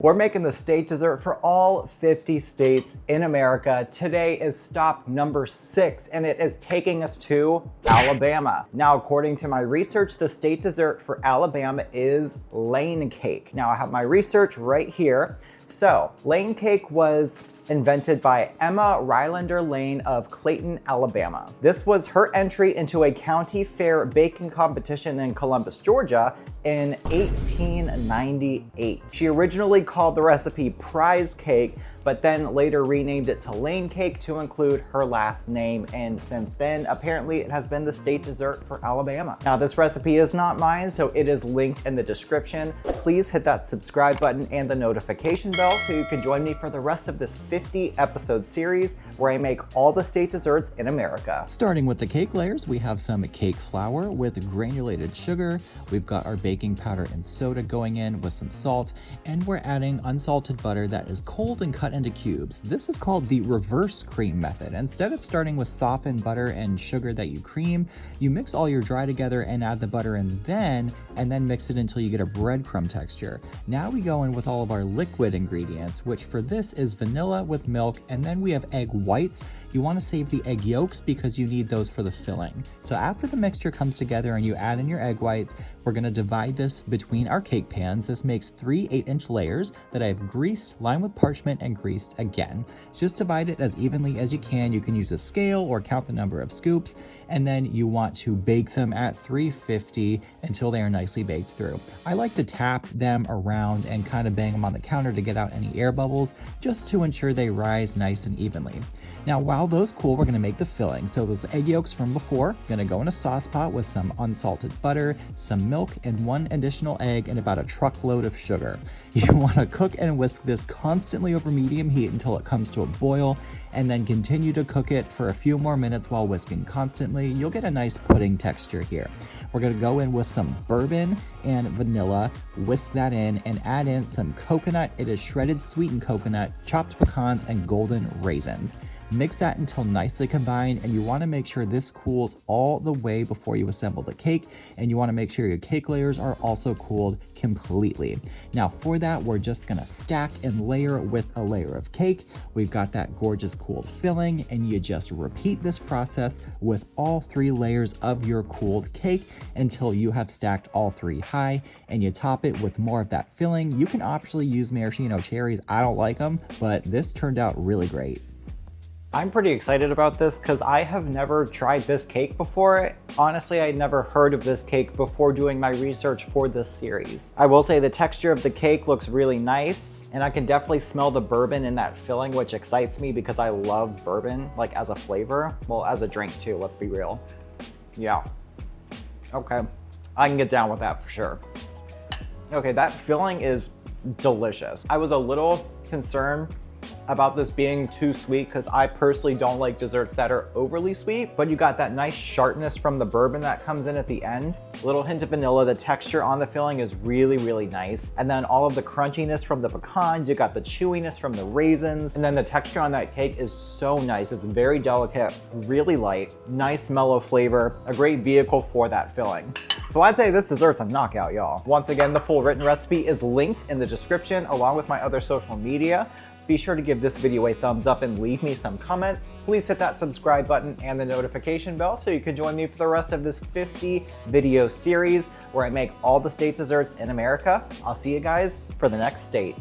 We're making the state dessert for all 50 states in America. Today is stop number 6, and it is taking us to Alabama. Now, according to my research, the state dessert for Alabama is Lane cake. Now, I have my research right here. So, Lane cake was invented by Emma Rylander Lane of Clayton, Alabama. This was her entry into a county fair baking competition in Columbus, Georgia in 1898. She originally called the recipe prize cake, but then later renamed it to Lane cake to include her last name, and since then, apparently it has been the state dessert for Alabama. Now, this recipe is not mine, so it is linked in the description. Please hit that subscribe button and the notification bell so you can join me for the rest of this 50 episode series where I make all the state desserts in America. Starting with the cake layers, we have some cake flour with granulated sugar. We've got our baking powder and soda going in with some salt, and we're adding unsalted butter that is cold and cut into cubes. This is called the reverse cream method. Instead of starting with softened butter and sugar that you cream, you mix all your dry together and add the butter and then mix it until you get a breadcrumb texture. Now we go in with all of our liquid ingredients, which for this is vanilla with milk, and then we have egg whites. You want to save the egg yolks because you need those for the filling. So after the mixture comes together and you add in your egg whites, we're going to divide this between our cake pans. This makes 3 8-inch layers that I have greased, lined with parchment, and greased again. Just divide it as evenly as you can. You can use a scale or count the number of scoops, and then you want to bake them at 350 until they are nicely baked through. I like to tap them around and kind of bang them on the counter to get out any air bubbles, just to ensure they rise nice and evenly. Now, while those cool, we're gonna make the filling. So those egg yolks from before, gonna go in a sauce pot with some unsalted butter, some milk, and 1 additional egg, and about a truckload of sugar. You wanna cook and whisk this constantly over medium heat until it comes to a boil, and then continue to cook it for a few more minutes while whisking constantly. You'll get a nice pudding texture here. We're gonna go in with some bourbon and vanilla, whisk that in, and add in some coconut. It is shredded sweetened coconut, chopped pecans, and golden raisins. Mix that until nicely combined, and you want to make sure this cools all the way before you assemble the cake, and you want to make sure your cake layers are also cooled completely. Now for that, we're just going to stack and layer with a layer of cake. We've got that gorgeous cooled filling, and you just repeat this process with all 3 layers of your cooled cake until you have stacked all 3 high, and you top it with more of that filling. You can optionally use maraschino cherries. I don't like them, but this turned out really great. I'm pretty excited about this because I have never tried this cake before. Honestly, I'd never heard of this cake before doing my research for this series. I will say the texture of the cake looks really nice, and I can definitely smell the bourbon in that filling, which excites me because I love bourbon, like as a flavor. Well, as a drink too, let's be real. Yeah. Okay, I can get down with that for sure. Okay, that filling is delicious. I was a little concerned about this being too sweet because I personally don't like desserts that are overly sweet, but you got that nice sharpness from the bourbon that comes in at the end. A little hint of vanilla. The texture on the filling is really, really nice. And then all of the crunchiness from the pecans, you got the chewiness from the raisins, and then the texture on that cake is so nice. It's very delicate, really light, nice mellow flavor, a great vehicle for that filling. So I'd say this dessert's a knockout, y'all. Once again, the full written recipe is linked in the description along with my other social media. Be sure to give this video a thumbs up and leave me some comments. Please hit that subscribe button and the notification bell so you can join me for the rest of this 50 video series where I make all the state desserts in America. I'll see you guys for the next state.